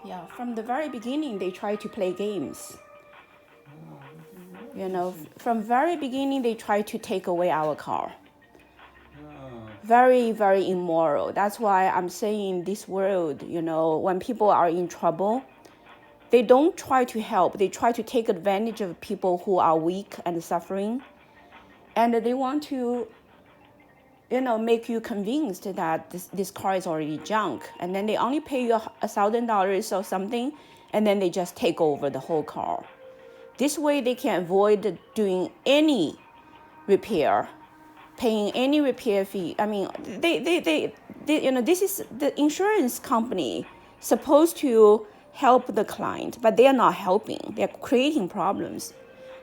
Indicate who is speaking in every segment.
Speaker 1: Yeah, from the very beginning, they try to play games. From very beginning, they try to take away our car. Very, very immoral. That's why I'm saying this world, when people are in trouble, they don't try to help. They try to take advantage of people who are weak and suffering. And they want to, make you convinced that this car is already junk. And then they only pay you $1,000 or something, and then they just take over the whole car. This way they can avoid doing any repair, paying any repair fee. I mean, this is the insurance company supposed to help the client, but they are not helping. They're creating problems.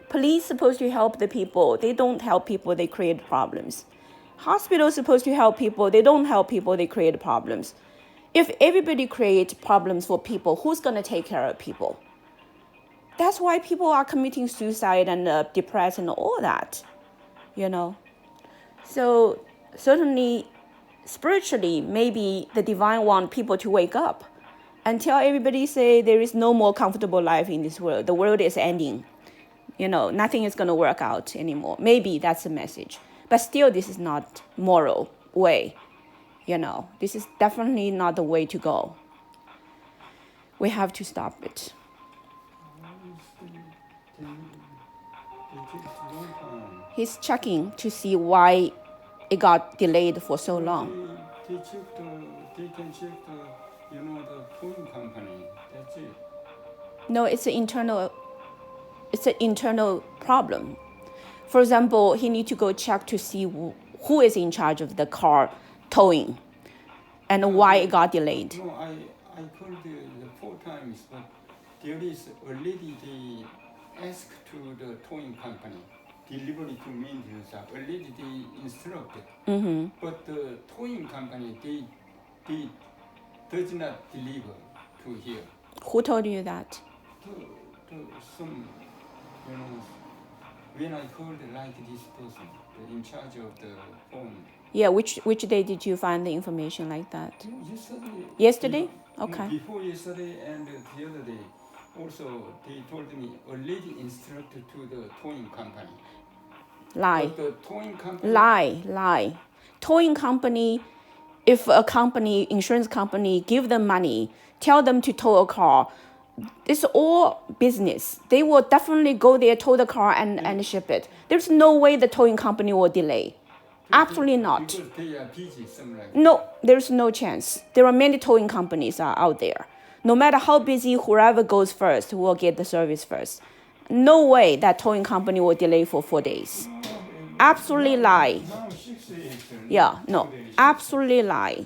Speaker 1: Police supposed to help the people. They don't help people, they create problems. Hospitals supposed to help people. They don't help people, they create problems. If everybody creates problems for people, who's going to take care of people? That's why people are committing suicide and depressed and all that, So certainly, spiritually, maybe the divine want people to wake up and tell everybody, say there is no more comfortable life in this world. The world is ending. Nothing is going to work out anymore. Maybe that's the message. But still, this is not moral way. This is definitely not the way to go. We have to stop it. He's checking to see why it got delayed for so long.
Speaker 2: They can check the towing company. That's it.
Speaker 1: No, it's an internal problem. For example, he need to go check to see who is in charge of the car towing and why it got delayed.
Speaker 2: No, I called the 4 times, but there is already they asked to the towing company, delivery to maintenance, already they instructed.
Speaker 1: Mm-hmm.
Speaker 2: But the towing company, they does not deliver to here.
Speaker 1: Who told you that?
Speaker 2: To some, when I called like this person, in charge of the phone.
Speaker 1: Yeah, which day did you find the information like that?
Speaker 2: Yesterday.
Speaker 1: Yesterday? Okay.
Speaker 2: Before yesterday and the other day, also they told me already instructed to the towing company.
Speaker 1: Lie.
Speaker 2: But the towing company.
Speaker 1: Lie. Towing company, if a company, insurance company, give them money, tell them to tow a car, it's all business. They will definitely go there, tow the car, and ship it. There's no way the towing company will delay. Absolutely not.
Speaker 2: Because they are busy, something like that.
Speaker 1: No, there's no chance. There are many towing companies out there. No matter how busy, whoever goes first will get the service first. No way that towing company will delay for 4 days. Absolutely lie.
Speaker 2: Now 6 days.
Speaker 1: Yeah, no, absolutely lie.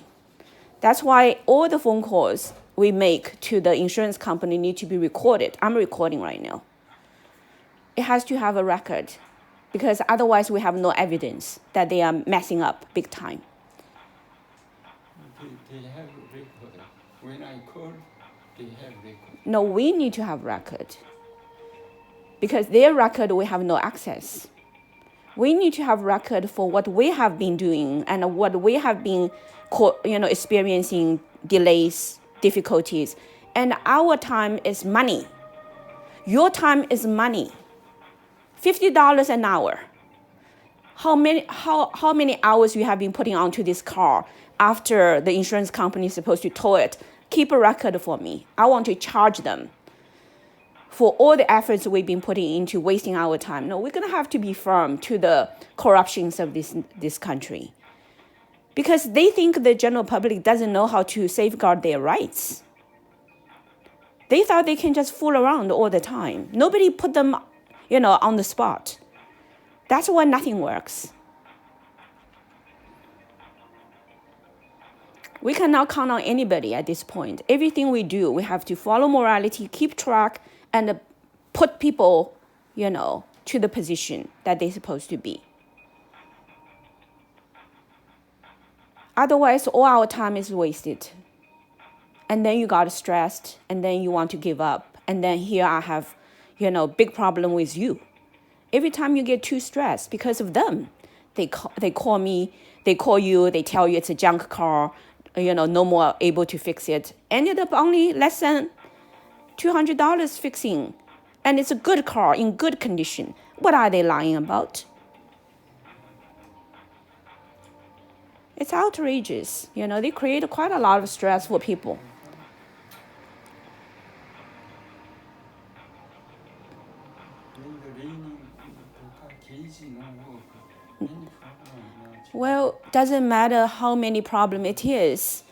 Speaker 1: That's why all the phone calls we make to the insurance company need to be recorded. I'm recording right now. It has to have a record because otherwise we have no evidence that they are messing up big time.
Speaker 2: They have record. When I called, they have record.
Speaker 1: No, we need to have record because their record we have no access. We need to have record for what we have been doing and what we have been, experiencing delays, difficulties. And our time is money. Your time is money. $50 an hour. How many hours you have been putting onto this car after the insurance company is supposed to tow it? Keep a record for me. I want to charge them for all the efforts we've been putting into wasting our time. No, we're going to have to be firm to the corruptions of this country. Because they think the general public doesn't know how to safeguard their rights. They thought they can just fool around all the time. Nobody put them, on the spot. That's why nothing works. We cannot count on anybody at this point. Everything we do, we have to follow morality, keep track, and put people, to the position that they're supposed to be. Otherwise, all our time is wasted. And then you got stressed, and then you want to give up. And then here I have, big problem with you. Every time you get too stressed because of them, they call me, they call you, they tell you it's a junk car, no more able to fix it. Ended up only less than $200 fixing, and it's a good car in good condition. What are they lying about? It's outrageous. They create quite a lot of stress for people.
Speaker 2: When the raining, the car cage no work. Any problem?
Speaker 1: Well, doesn't matter how many problem it is.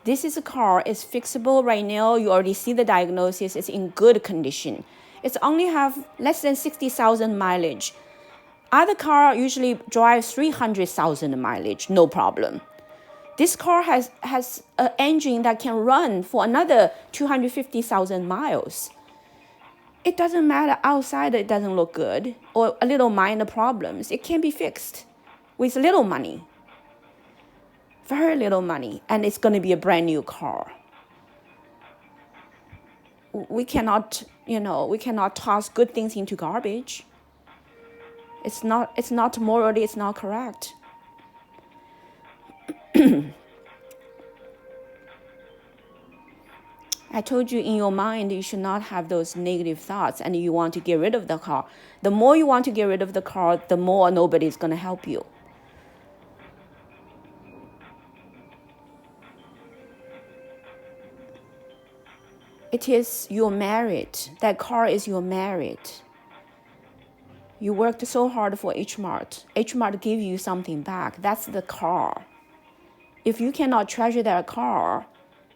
Speaker 1: This is a car. It's fixable right now. You already see the diagnosis. It's in good condition. It's only have less than 60,000 mileage. Other car usually drives 300,000 mileage, no problem. This car has an engine that can run for another 250,000 miles. It doesn't matter outside it doesn't look good or a little minor problems. It can be fixed with little money, very little money, and it's going to be a brand new car. We cannot toss good things into garbage. It's not morally, it's not correct. I told you in your mind you should not have those negative thoughts and you want to get rid of the car. The more you want to get rid of the car, the more nobody's going to help you. It is your merit. That car is your merit. You worked so hard for H Mart. H Mart give you something back. That's the car. If you cannot treasure that car,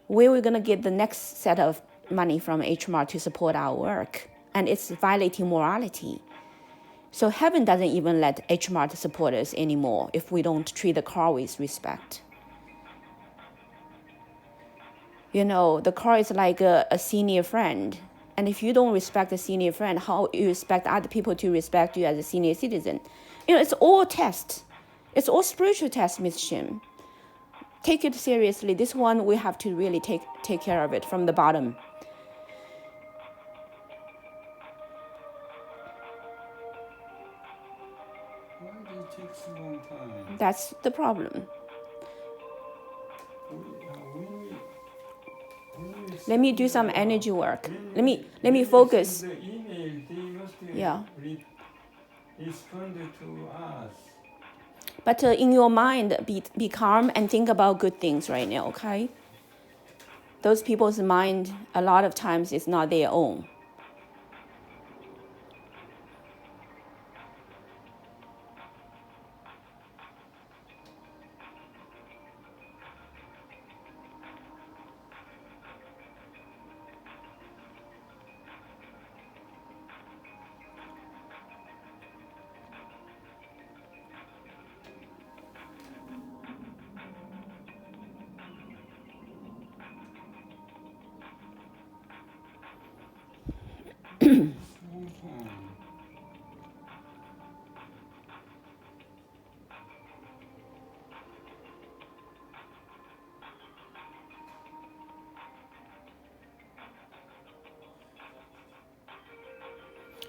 Speaker 1: where are we going to get the next set of money from H Mart to support our work? And it's violating morality. So heaven doesn't even let H Mart support us anymore if we don't treat the car with respect. The car is like a senior friend. And if you don't respect a senior friend, how you expect other people to respect you as a senior citizen? It's all test. It's all spiritual test, Miss Shim. Take it seriously. This one, we have to really take care of it from the bottom.
Speaker 2: Why it takes a long time?
Speaker 1: That's the problem. Let me do some energy work. Let me focus.
Speaker 2: The email, they must respond to us.
Speaker 1: But in your mind, be calm and think about good things right now, okay? Those people's mind, a lot of times, is not their own.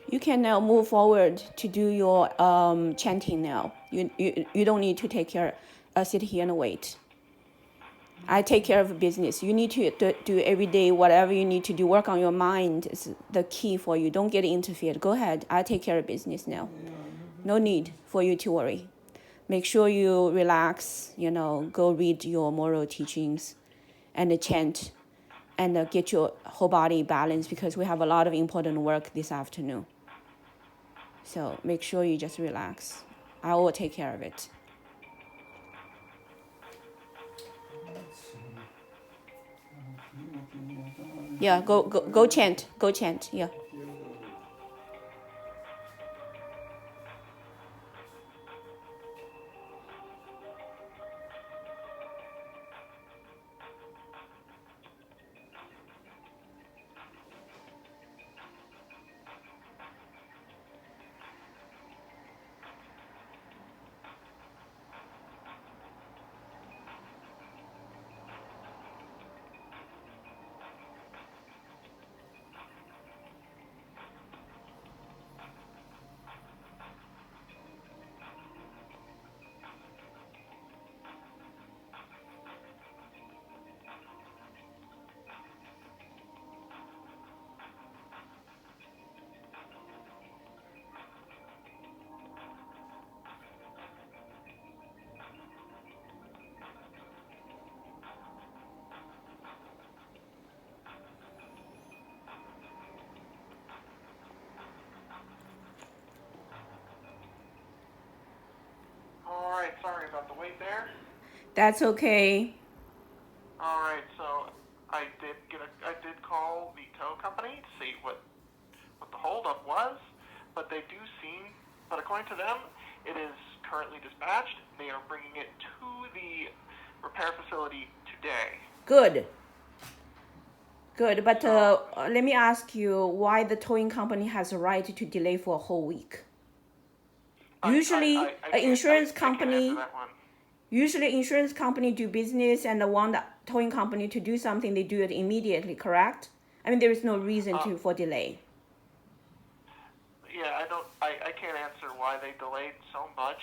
Speaker 1: You can now move forward to do your chanting now. You don't need to sit here and wait. I take care of business. You need to do every day whatever you need to do. Work on your mind is the key for you. Don't get interfered. Go ahead. I take care of business now. No need for you to worry. Make sure you relax. Go read your moral teachings, and chant, and get your whole body balanced because we have a lot of important work this afternoon. So make sure you just relax. I will take care of it. Yeah, go chant. Go chant. Yeah.
Speaker 3: sorry about the wait there.
Speaker 1: That's okay.
Speaker 3: All right, so I did call the tow company to see what the holdup was, but according to them, it is currently dispatched. They are bringing it to the repair facility today.
Speaker 1: Good. Good, but let me ask you why the towing company has a right to delay for a whole week. Usually, an insurance company do business and want the towing company to do something, they do it immediately, correct? I mean, there is no reason for delay.
Speaker 3: Yeah, I can't answer why they delayed so much.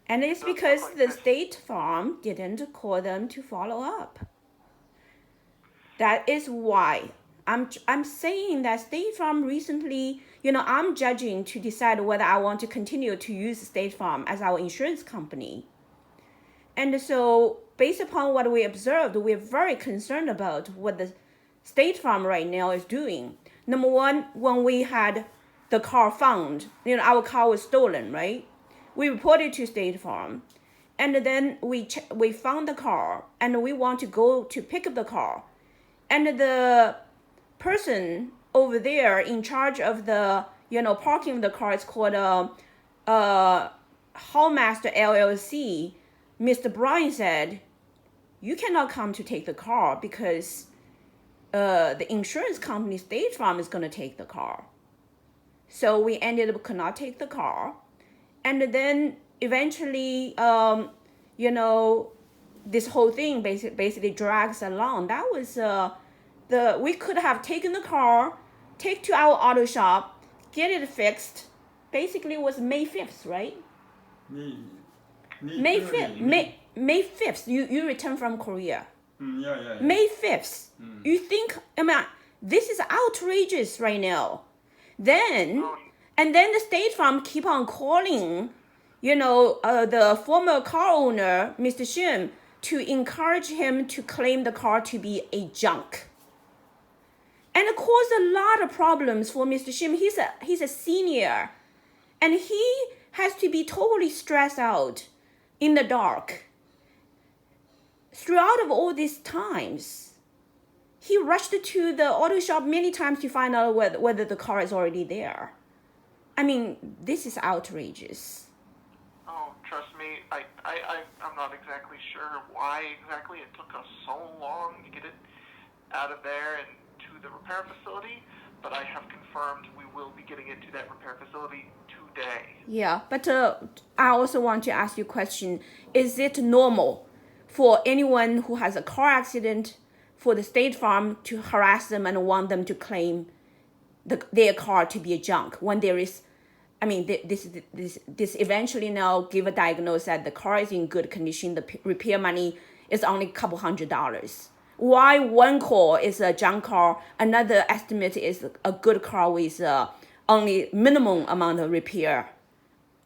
Speaker 1: And it's because the State Farm didn't call them to follow up. That is why I'm saying that State Farm recently, I'm judging to decide whether I want to continue to use State Farm as our insurance company. And so based upon what we observed, we're very concerned about what the State Farm right now is doing. Number one, when we had the car found, our car was stolen, right? We reported to State Farm. And then we found the car and we want to go to pick up the car. And the person over there in charge of the, parking of the car is called Hallmaster LLC. Mr. Bryan said, you cannot come to take the car because the insurance company, State Farm, is going to take the car. So we ended up could not take the car. And then eventually, this whole thing basically drags along. That was we could have taken the car, take to our auto shop, get it fixed. Basically, it was May 5th, right? May 5th. May 5th. You returned from Korea.
Speaker 2: Yeah.
Speaker 1: May 5th. You think? This is outrageous right now. Then the State Farm keep on calling, the former car owner, Mr. Shim, to encourage him to claim the car to be a junk. And it caused a lot of problems for Mr. Shim. He's a senior, and he has to be totally stressed out in the dark. Throughout of all these times, he rushed to the auto shop many times to find out whether the car is already there. I mean, this is outrageous.
Speaker 3: Oh, trust me, I'm not exactly sure why exactly it took us so long to get it out of there and to the repair facility, but I have confirmed we will be getting it to that repair facility today.
Speaker 1: Yeah, but I also want to ask you a question. Is it normal for anyone who has a car accident for the State Farm to harass them and want them to claim their car to be a junk when there is, this eventually now give a diagnosis that the car is in good condition, the repair money is only a couple $100s. Why one car is a junk car, another estimate is a good car with only minimum amount of repair?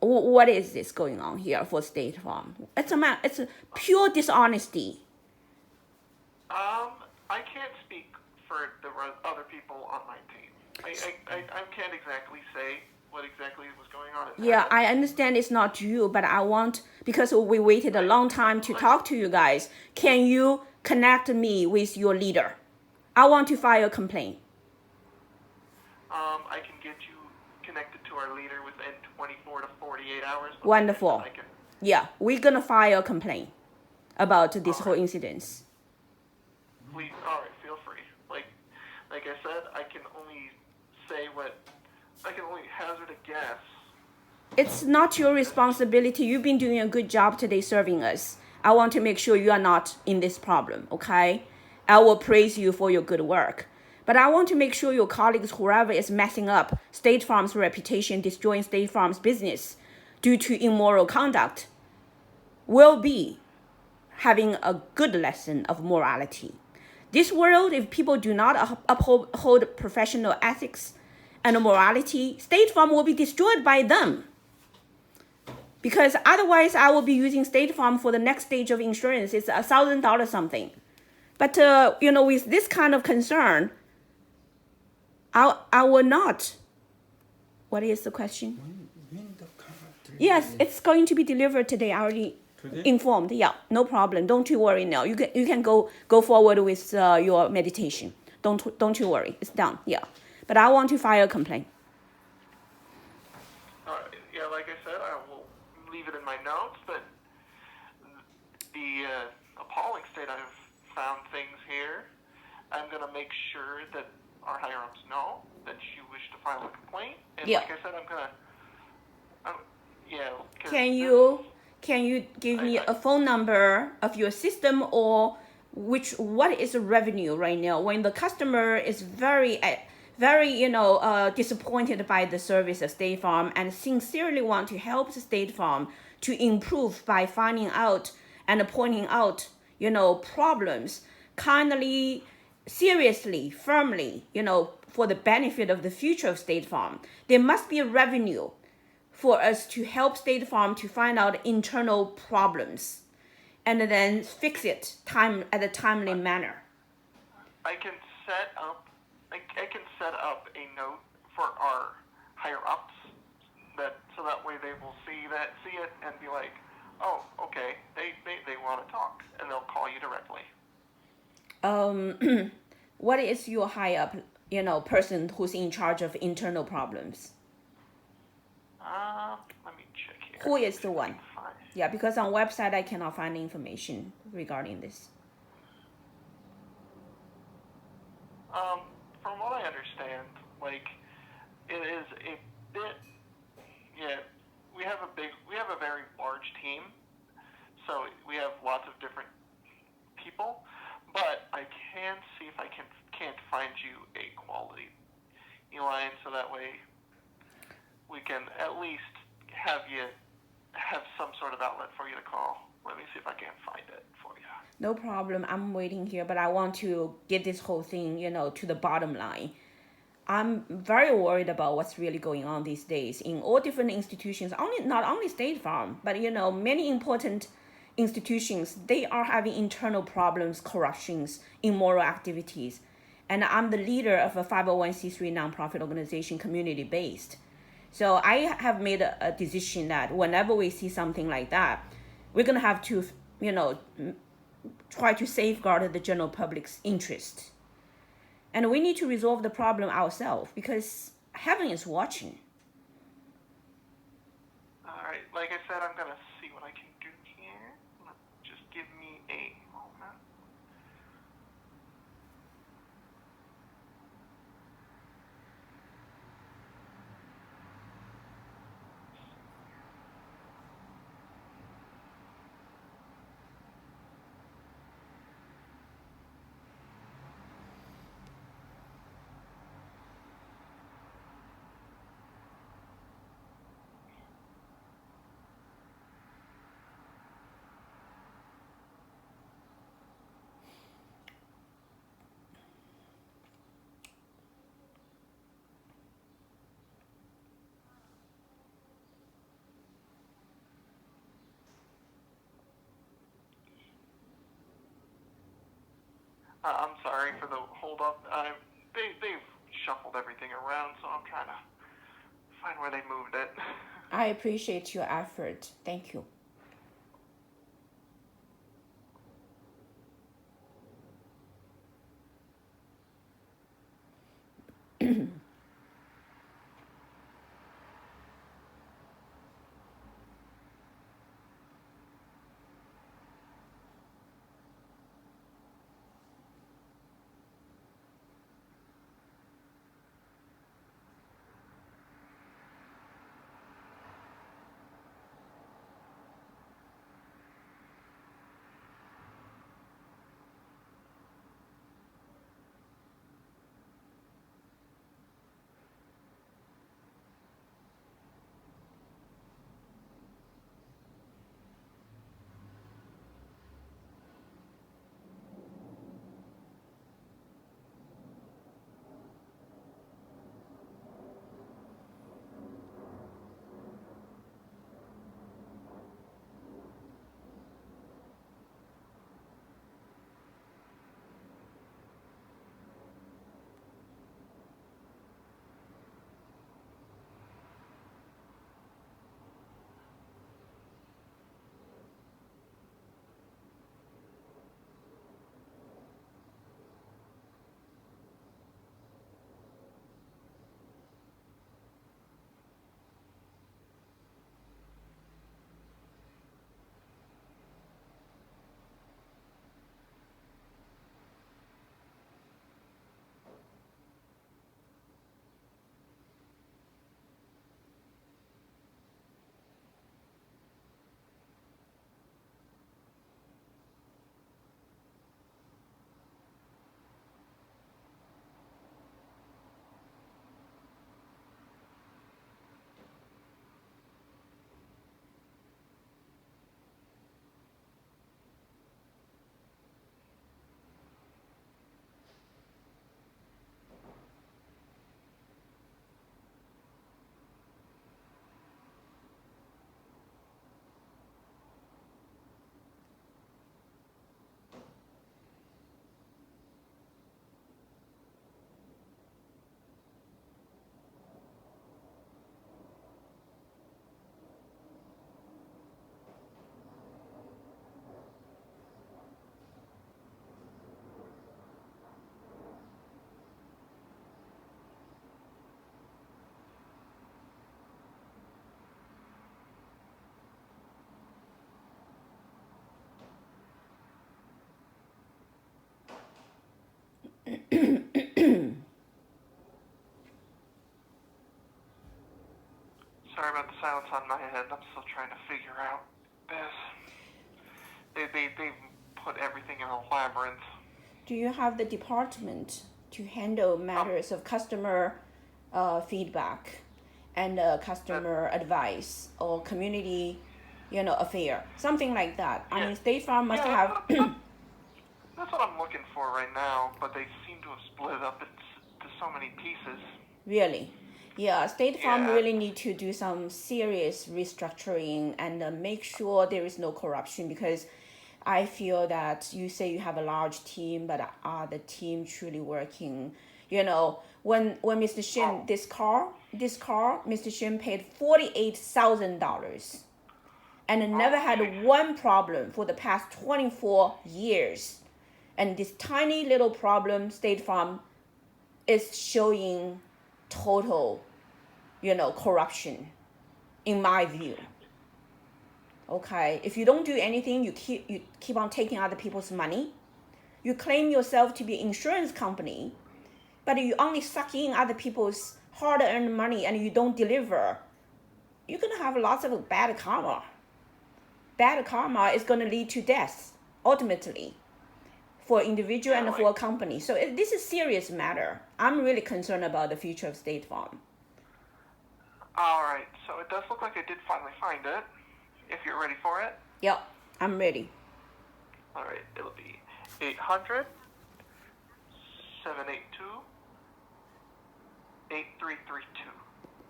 Speaker 1: What is this going on here for State Farm? It's a pure dishonesty.
Speaker 3: I can't speak for the other people on my team. I can't exactly say what exactly was going on.
Speaker 1: Yeah, I understand it's not you, but because we waited a long time to talk to you guys, can you connect me with your leader? I want to file a complaint.
Speaker 3: I can get you connected to our leader within 24 to 48 hours.
Speaker 1: Wonderful. Yeah, we're going to file a complaint about this whole incident.
Speaker 3: Please, all right, feel free. Like I said, I can only hazard a guess.
Speaker 1: It's not your responsibility. You've been doing a good job today serving us. I want to make sure you are not in this problem, okay? I will praise you for your good work. But I want to make sure your colleagues, whoever is messing up State Farm's reputation, destroying State Farm's business due to immoral conduct, will be having a good lesson of morality. This world, if people do not uphold professional ethics and morality, State Farm will be destroyed by them. Because otherwise, I will be using State Farm for the next stage of insurance. It's $1,000 something. But, with this kind of concern, I will not. What is the question?
Speaker 2: When the car
Speaker 1: Yes, it's going to be delivered today. I already
Speaker 2: today?
Speaker 1: Informed, yeah, no problem. Don't you worry now. You can go forward with your meditation. Don't you worry. It's done. Yeah, but I want to file a complaint.
Speaker 3: Yeah, like I said, I will leave it in my notes, but the appalling state I've found things here, I'm going to make sure that our higher-ups know that you wish to file a complaint. And
Speaker 1: Yeah.
Speaker 3: like I said, I'm going to, yeah. 'cause
Speaker 1: Can you give me a phone number of your system, or what is the revenue right now when the customer is very disappointed by the service of State Farm and sincerely want to help the State Farm to improve by finding out and pointing out problems kindly, seriously, firmly, for the benefit of the future of State Farm. There must be a revenue for us to help State Farm to find out internal problems and then fix it at a timely manner.
Speaker 3: I can set up a note for our higher ups so that way they will see it and be like, oh, okay, they want to talk, and they'll call you directly.
Speaker 1: What is your high up, person who's in charge of internal problems?
Speaker 3: Let me check here.
Speaker 1: Who is the one? Yeah, because on website I cannot find information regarding this.
Speaker 3: From what I understand, it is a bit, yeah, we have a very large team, so we have lots of different people, but I can see if I can't find you a quality line, so that way we can at least have some sort of outlet for you to call. Let me see if I can find it for you.
Speaker 1: No problem. I'm waiting here, but I want to get this whole thing, to the bottom line. I'm very worried about what's really going on these days in all different institutions, not only State Farm, but, many important institutions, they are having internal problems, corruptions, immoral activities. And I'm the leader of a 501c3 nonprofit organization, community-based. So I have made a decision that whenever we see something like that, we're going to have to, try to safeguard the general public's interest. And we need to resolve the problem ourselves because heaven is watching.
Speaker 3: All right, like I said, I'm going to see what I can do here. Just give me a moment. I'm sorry for the hold up. They've shuffled everything around, so I'm trying to find where they moved it.
Speaker 1: I appreciate your effort. Thank you.
Speaker 3: sorry about the silence on my end. I'm still trying to figure out this. They've put everything in a labyrinth.
Speaker 1: Do you have the department to handle matters of customer feedback and customer advice or community, affair, something like that? I mean, State Farm must have.
Speaker 3: That's what I'm looking for right now, but they seem to have split it up into so many pieces.
Speaker 1: Really? Yeah, State Farm
Speaker 3: Yeah.
Speaker 1: really need to do some serious restructuring and make sure there is no corruption, because I feel that you say you have a large team, but are the team truly working? When Mr. Shin, this car, Mr. Shin paid $48,000 and never had one problem for the past 24 years. And this tiny little problem, State Farm is showing total, corruption, in my view. Okay, if you don't do anything, you keep on taking other people's money. You claim yourself to be an insurance company, but you only suck in other people's hard-earned money and you don't deliver. You're gonna have lots of bad karma. Bad karma is gonna lead to death ultimately, for individual and for a company. So this is a serious matter. I'm really concerned about the future of State Farm.
Speaker 3: All right, so it does look like I did finally find it. If you're ready for it.
Speaker 1: Yep, I'm ready.
Speaker 3: All right, it'll be 800-782-8332.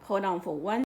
Speaker 1: Hold on for one